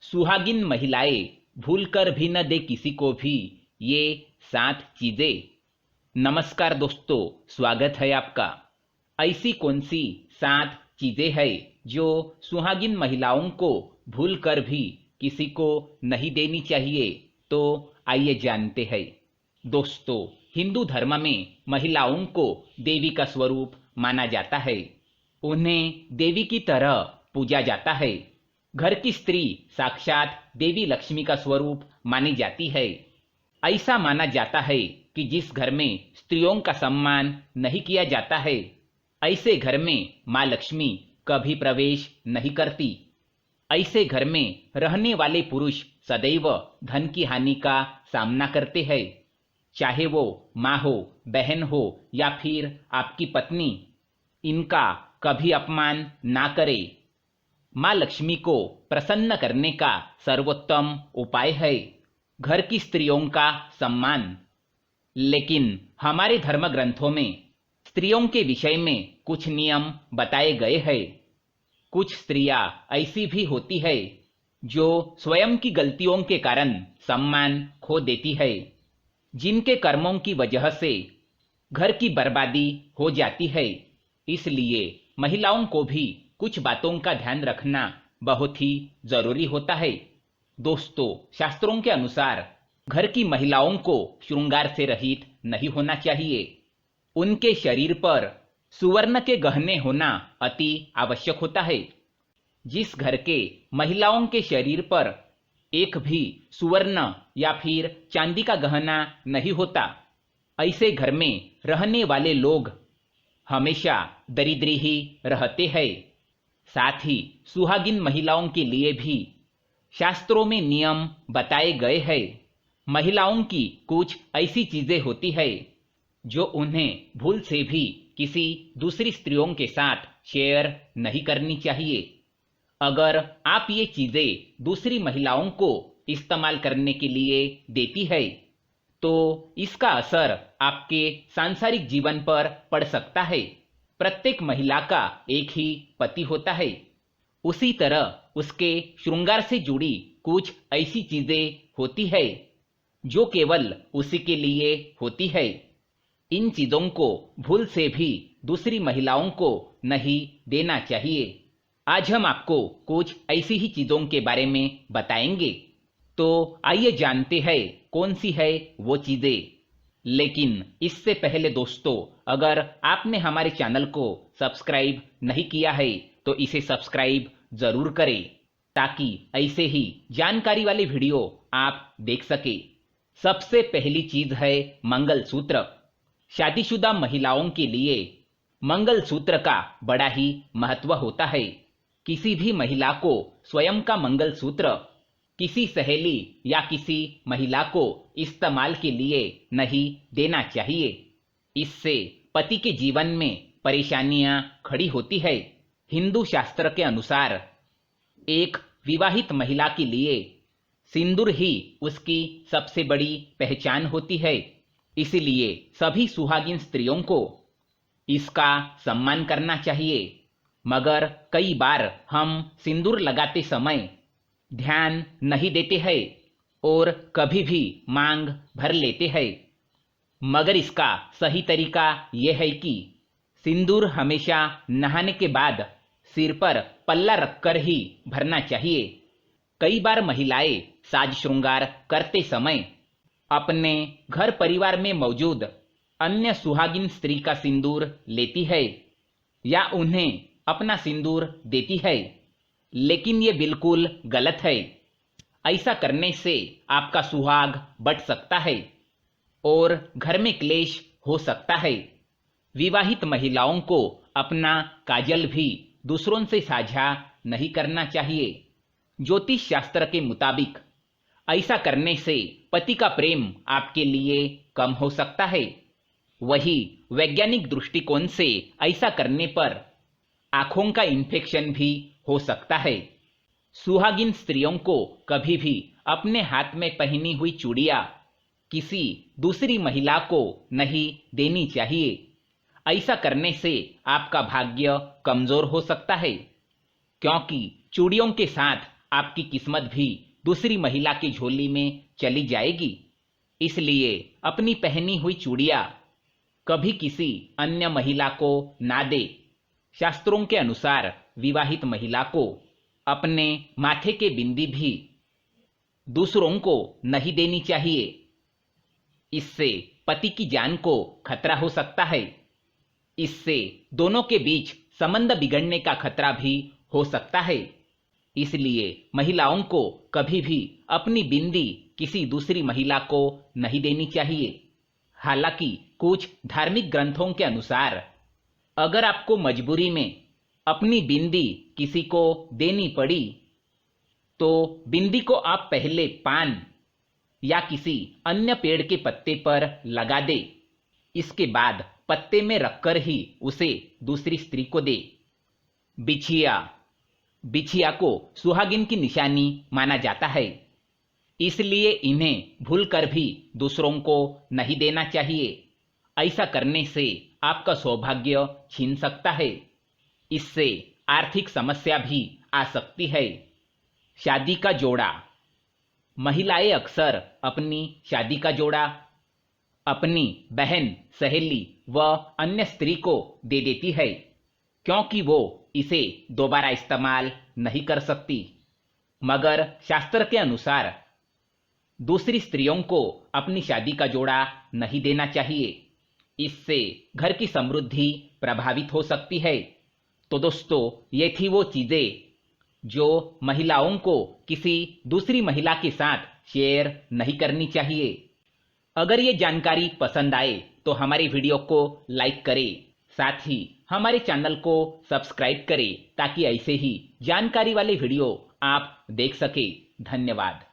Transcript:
सुहागिन महिलाएं भूलकर भी न दे किसी को भी ये 7 चीजें। नमस्कार दोस्तों, स्वागत है आपका। ऐसी कौन सी 7 चीजें हैं जो सुहागिन महिलाओं को भूलकर भी किसी को नहीं देनी चाहिए? तो आइए जानते हैं। दोस्तों, हिंदू धर्म में महिलाओं को देवी का स्वरूप माना जाता है। उन्हें देवी की तरह पूजा जाता है। घर की स्त्री साक्षात देवी लक्ष्मी का स्वरूप मानी जाती है। ऐसा माना जाता है कि जिस घर में स्त्रियों का सम्मान नहीं किया जाता है, ऐसे घर में माँ लक्ष्मी कभी प्रवेश नहीं करती। ऐसे घर में रहने वाले पुरुष सदैव धन की हानि का सामना करते हैं, चाहे वो माँ हो, बहन हो या फिर आपकी पत्नी। इनका कभी अपमान ना करे। माँ लक्ष्मी को प्रसन्न करने का सर्वोत्तम उपाय है घर की स्त्रियों का सम्मान। लेकिन हमारे धर्म ग्रंथों में स्त्रियों के विषय में कुछ नियम बताए गए हैं। कुछ स्त्रियां ऐसी भी होती है जो स्वयं की गलतियों के कारण सम्मान खो देती है, जिनके कर्मों की वजह से घर की बर्बादी हो जाती है। इसलिए महिलाओं को भी कुछ बातों का ध्यान रखना बहुत ही जरूरी होता है। दोस्तों, शास्त्रों के अनुसार घर की महिलाओं को श्रृंगार से रहित नहीं होना चाहिए। उनके शरीर पर सुवर्ण के गहने होना अति आवश्यक होता है। जिस घर के महिलाओं के शरीर पर एक भी सुवर्ण या फिर चांदी का गहना नहीं होता, ऐसे घर में रहने वाले लोग हमेशा दरिद्री ही रहते हैं। साथ ही सुहागिन महिलाओं के लिए भी शास्त्रों में नियम बताए गए हैं। महिलाओं की कुछ ऐसी चीजें होती है जो उन्हें भूल से भी किसी दूसरी स्त्रियों के साथ शेयर नहीं करनी चाहिए। अगर आप ये चीजें दूसरी महिलाओं को इस्तेमाल करने के लिए देती है, तो इसका असर आपके सांसारिक जीवन पर पड़ सकता है। प्रत्येक महिला का एक ही पति होता है, उसी तरह उसके श्रृंगार से जुड़ी कुछ ऐसी चीजें होती है जो केवल उसी के लिए होती है। इन चीजों को भूल से भी दूसरी महिलाओं को नहीं देना चाहिए। आज हम आपको कुछ ऐसी ही चीजों के बारे में बताएंगे। तो आइए जानते हैं कौन सी है वो चीजें। लेकिन इससे पहले दोस्तों, अगर आपने हमारे चैनल को सब्सक्राइब नहीं किया है तो इसे सब्सक्राइब जरूर करें, ताकि ऐसे ही जानकारी वाले वीडियो आप देख सके। सबसे पहली चीज है मंगलसूत्र। शादीशुदा महिलाओं के लिए मंगलसूत्र का बड़ा ही महत्व होता है। किसी भी महिला को स्वयं का मंगलसूत्र किसी सहेली या किसी महिला को इस्तेमाल के लिए नहीं देना चाहिए। इससे पति के जीवन में परेशानियां खड़ी होती है। हिंदू शास्त्र के अनुसार एक विवाहित महिला के लिए सिंदूर ही उसकी सबसे बड़ी पहचान होती है। इसलिए सभी सुहागिन स्त्रियों को इसका सम्मान करना चाहिए। मगर कई बार हम सिंदूर लगाते समय ध्यान नहीं देते हैं और कभी भी मांग भर लेते हैं। मगर इसका सही तरीका यह है कि सिंदूर हमेशा नहाने के बाद सिर पर पल्ला रखकर ही भरना चाहिए। कई बार महिलाएं साज श्रृंगार करते समय अपने घर परिवार में मौजूद अन्य सुहागिन स्त्री का सिंदूर लेती है या उन्हें अपना सिंदूर देती है, लेकिन ये बिल्कुल गलत है। ऐसा करने से आपका सुहाग बढ़ सकता है और घर में क्लेश हो सकता है। विवाहित महिलाओं को अपना काजल भी दूसरों से साझा नहीं करना चाहिए। ज्योतिष शास्त्र के मुताबिक ऐसा करने से पति का प्रेम आपके लिए कम हो सकता है। वही वैज्ञानिक दृष्टिकोण से ऐसा करने पर आंखों का इन्फेक्शन भी हो सकता है। सुहागिन स्त्रियों को कभी भी अपने हाथ में पहनी हुई चूड़ियां किसी दूसरी महिला को नहीं देनी चाहिए। ऐसा करने से आपका भाग्य कमजोर हो सकता है, क्योंकि चूड़ियों के साथ आपकी किस्मत भी दूसरी महिला की झोली में चली जाएगी। इसलिए अपनी पहनी हुई चूड़ियां कभी किसी अन्य महिला को ना दे। शास्त्रों के अनुसार विवाहित महिला को अपने माथे के बिंदी भी दूसरों को नहीं देनी चाहिए। इससे पति की जान को खतरा हो सकता है। इससे दोनों के बीच संबंध बिगड़ने का खतरा भी हो सकता है। इसलिए महिलाओं को कभी भी अपनी बिंदी किसी दूसरी महिला को नहीं देनी चाहिए। हालांकि कुछ धार्मिक ग्रंथों के अनुसार अगर आपको मजबूरी में अपनी बिंदी किसी को देनी पड़ी तो बिंदी को आप पहले पान या किसी अन्य पेड़ के पत्ते पर लगा दे। इसके बाद पत्ते में रखकर ही उसे दूसरी स्त्री को दे। बिछिया को सुहागिन की निशानी माना जाता है, इसलिए इन्हें भूलकर भी दूसरों को नहीं देना चाहिए। ऐसा करने से आपका सौभाग्य छीन सकता है। इससे आर्थिक समस्या भी आ सकती है। शादी का जोड़ा। महिलाएं अक्सर अपनी शादी का जोड़ा अपनी बहन, सहेली व अन्य स्त्री को दे देती है, क्योंकि वो इसे दोबारा इस्तेमाल नहीं कर सकती। मगर शास्त्र के अनुसार दूसरी स्त्रियों को अपनी शादी का जोड़ा नहीं देना चाहिए। इससे घर की समृद्धि प्रभावित हो सकती है। तो दोस्तों, ये थी वो चीजें जो महिलाओं को किसी दूसरी महिला के साथ शेयर नहीं करनी चाहिए। अगर ये जानकारी पसंद आए तो हमारी वीडियो को लाइक करें, साथ ही हमारे चैनल को सब्सक्राइब करें ताकि ऐसे ही जानकारी वाले वीडियो आप देख सके। धन्यवाद।